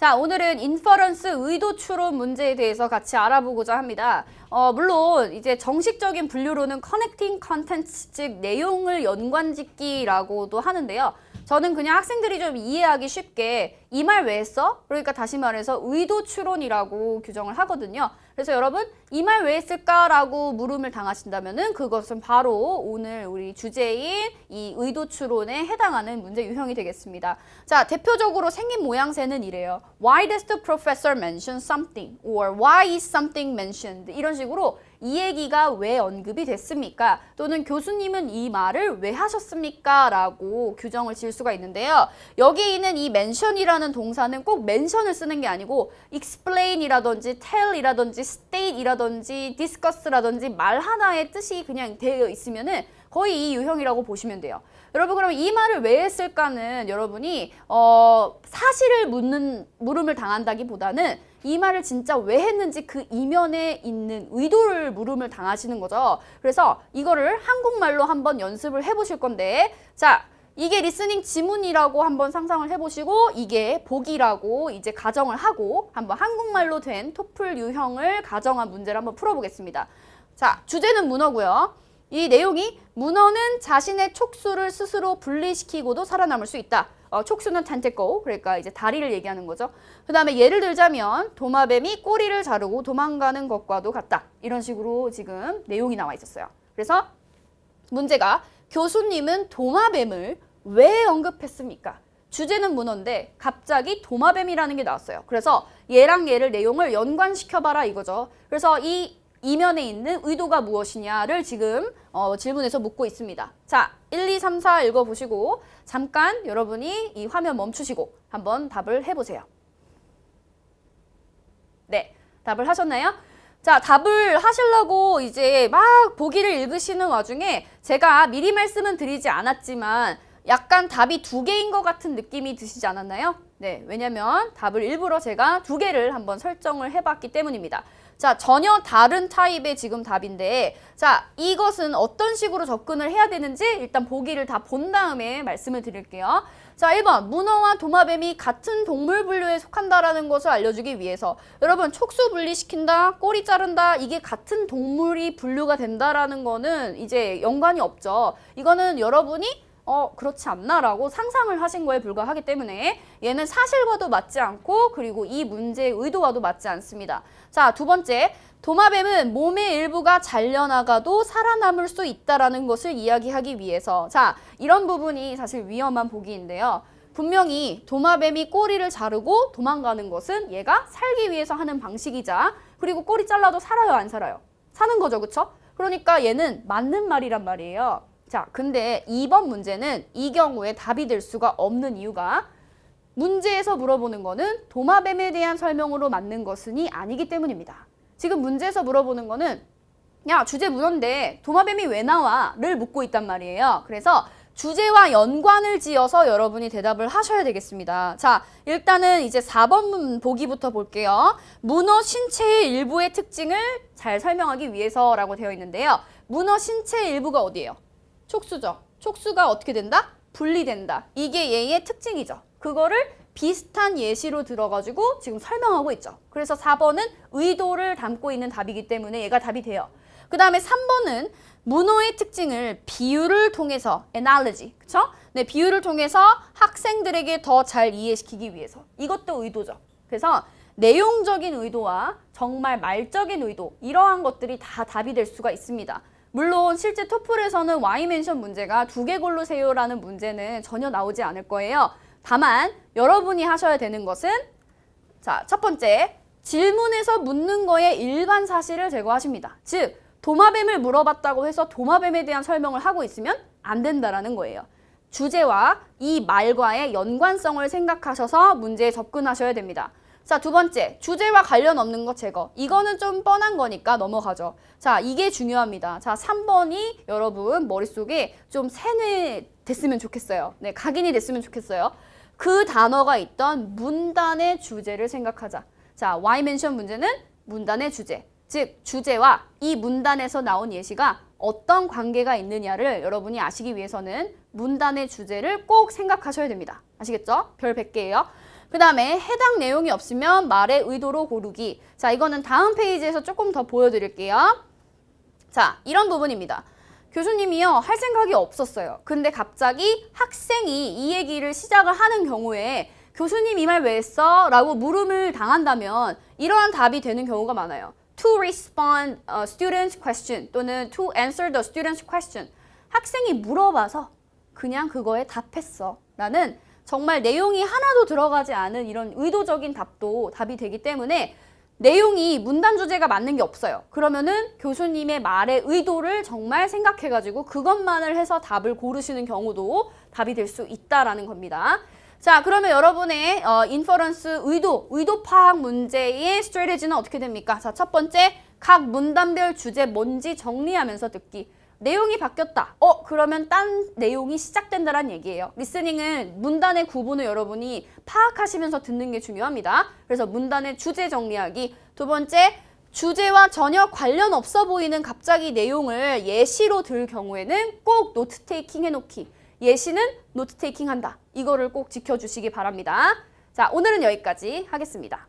자, 오늘은 인퍼런스 의도 추론 문제에 대해서 같이 알아보고자 합니다. 물론 이제 정식적인 분류로는 커넥팅 컨텐츠, 즉 내용을 연관짓기라고도 하는데요. 저는 그냥 학생들이 좀 이해하기 쉽게 이 말 왜 했어? 그러니까 다시 말해서 의도 추론이라고 규정을 하거든요. 그래서 여러분 이 말 왜 했을까라고 물음을 당하신다면은 그것은 바로 오늘 우리 주제인 이 의도 추론에 해당하는 문제 유형이 되겠습니다. 자, 대표적으로 생긴 모양새는 이래요. Why does the professor mention something? Or why is something mentioned? 이런 식으로 이 얘기가 왜 언급이 됐습니까? 또는 교수님은 이 말을 왜 하셨습니까? 라고 규정을 지을 수가 있는데요. 여기에 있는 이 mention이라는 동사는 꼭 mention을 쓰는 게 아니고 explain이라든지 tell이라든지 state이라든지 discuss라든지 말 하나의 뜻이 그냥 되어 있으면은 거의 이 유형이라고 보시면 돼요. 여러분 그럼 이 말을 왜 했을까는 여러분이 사실을 묻는 물음을 당한다기보다는 이 말을 진짜 왜 했는지 그 이면에 있는 의도를 물음을 당하시는 거죠. 그래서 이거를 한국말로 한번 연습을 해보실 건데 자, 이게 리스닝 지문이라고 한번 상상을 해보시고 이게 보기라고 이제 가정을 하고 한번 한국말로 된 토플 유형을 가정한 문제를 한번 풀어보겠습니다. 자, 주제는 문어고요. 이 내용이 문어는 자신의 촉수를 스스로 분리시키고도 살아남을 수 있다. 촉수는 tentacle, 그러니까 이제 다리를 얘기하는 거죠. 그 다음에 예를 들자면 도마뱀이 꼬리를 자르고 도망가는 것과도 같다. 이런 식으로 지금 내용이 나와 있었어요. 그래서 문제가 교수님은 도마뱀을 왜 언급했습니까? 주제는 문어인데 갑자기 도마뱀이라는 게 나왔어요. 그래서 얘랑 얘를 내용을 연관시켜봐라 이거죠. 그래서 이 이면에 있는 의도가 무엇이냐를 지금 질문에서 묻고 있습니다. 자, 1, 2, 3, 4 읽어보시고 잠깐 여러분이 이 화면 멈추시고 한번 답을 해보세요. 네, 답을 하셨나요? 자, 답을 하시려고 이제 막 보기를 읽으시는 와중에 제가 미리 말씀은 드리지 않았지만 약간 답이 두 개인 것 같은 느낌이 드시지 않았나요? 네, 왜냐면 답을 일부러 제가 두 개를 한번 설정을 해봤기 때문입니다. 자, 전혀 다른 타입의 지금 답인데 자, 이것은 어떤 식으로 접근을 해야 되는지 일단 보기를 다 본 다음에 말씀을 드릴게요. 자, 1번 문어와 도마뱀이 같은 동물 분류에 속한다라는 것을 알려주기 위해서 여러분 촉수 분리시킨다, 꼬리 자른다 이게 같은 동물이 분류가 된다라는 거는 이제 연관이 없죠. 이거는 여러분이 그렇지 않나라고 상상을 하신 거에 불과하기 때문에 얘는 사실과도 맞지 않고 그리고 이 문제의 의도와도 맞지 않습니다. 자, 두 번째, 도마뱀은 몸의 일부가 잘려나가도 살아남을 수 있다라는 것을 이야기하기 위해서 자, 이런 부분이 사실 위험한 보기인데요. 분명히 도마뱀이 꼬리를 자르고 도망가는 것은 얘가 살기 위해서 하는 방식이자 그리고 꼬리 잘라도 살아요, 안 살아요? 사는 거죠, 그쵸? 그러니까 얘는 맞는 말이란 말이에요. 자, 근데 2번 문제는 이 경우에 답이 될 수가 없는 이유가 문제에서 물어보는 거는 도마뱀에 대한 설명으로 맞는 것은이 아니기 때문입니다. 지금 문제에서 물어보는 거는 야, 주제 문어인데 도마뱀이 왜 나와? 를 묻고 있단 말이에요. 그래서 주제와 연관을 지어서 여러분이 대답을 하셔야 되겠습니다. 자, 일단은 이제 4번 보기부터 볼게요. 문어 신체의 일부의 특징을 잘 설명하기 위해서라고 되어 있는데요. 문어 신체의 일부가 어디예요? 촉수죠. 촉수가 어떻게 된다? 분리된다. 이게 얘의 특징이죠. 그거를 비슷한 예시로 들어가지고 지금 설명하고 있죠. 그래서 4번은 의도를 담고 있는 답이기 때문에 얘가 답이 돼요. 그 다음에 3번은 문어의 특징을 비유를 통해서 analogy, 그쵸? 네, 비유를 통해서 학생들에게 더 잘 이해시키기 위해서. 이것도 의도죠. 그래서 내용적인 의도와 정말 말적인 의도 이러한 것들이 다 답이 될 수가 있습니다. 물론 실제 토플에서는 why mention 문제가 두 개 고르세요라는 문제는 전혀 나오지 않을 거예요. 다만 여러분이 하셔야 되는 것은 자, 첫 번째, 질문에서 묻는 거에 일반 사실을 제거하십니다. 즉, 도마뱀을 물어봤다고 해서 도마뱀에 대한 설명을 하고 있으면 안 된다라는 거예요. 주제와 이 말과의 연관성을 생각하셔서 문제에 접근하셔야 됩니다. 자, 두 번째, 주제와 관련 없는 것 제거. 이거는 좀 뻔한 거니까 넘어가죠. 자, 이게 중요합니다. 자, 3번이 여러분 머릿속에 좀 세뇌됐으면 좋겠어요. 네, 각인이 됐으면 좋겠어요. 그 단어가 있던 문단의 주제를 생각하자. 자, why mention 문제는 문단의 주제. 즉, 주제와 이 문단에서 나온 예시가 어떤 관계가 있느냐를 여러분이 아시기 위해서는 문단의 주제를 꼭 생각하셔야 됩니다. 아시겠죠? 별 100개예요. 그 그 다음에 해당 내용이 없으면 말의 의도로 고르기. 자, 이거는 다음 페이지에서 조금 더 보여드릴게요. 자, 이런 부분입니다. 교수님이요, 할 생각이 없었어요. 근데 갑자기 학생이 이 얘기를 시작을 하는 경우에 교수님 이 말 왜 했어? 라고 물음을 당한다면 이러한 답이 되는 경우가 많아요. To respond student's question 또는 to answer the student's question. 학생이 물어봐서 그냥 그거에 답했어. 라는 정말 내용이 하나도 들어가지 않은 이런 의도적인 답도 답이 되기 때문에 내용이 문단 주제가 맞는 게 없어요. 그러면은 교수님의 말의 의도를 정말 생각해가지고 그것만을 해서 답을 고르시는 경우도 답이 될 수 있다라는 겁니다. 자, 그러면 여러분의 인퍼런스 의도 파악 문제의 스트래티지는 어떻게 됩니까? 자, 첫 번째, 각 문단별 주제 뭔지 정리하면서 듣기. 내용이 바뀌었다. 그러면 딴 내용이 시작된다는 얘기예요. 리스닝은 문단의 구분을 여러분이 파악하시면서 듣는 게 중요합니다. 그래서 문단의 주제 정리하기. 두 번째, 주제와 전혀 관련 없어 보이는 갑자기 내용을 예시로 들 경우에는 꼭 노트 테이킹 해놓기. 예시는 노트 테이킹 한다. 이거를 꼭 지켜주시기 바랍니다. 자, 오늘은 여기까지 하겠습니다.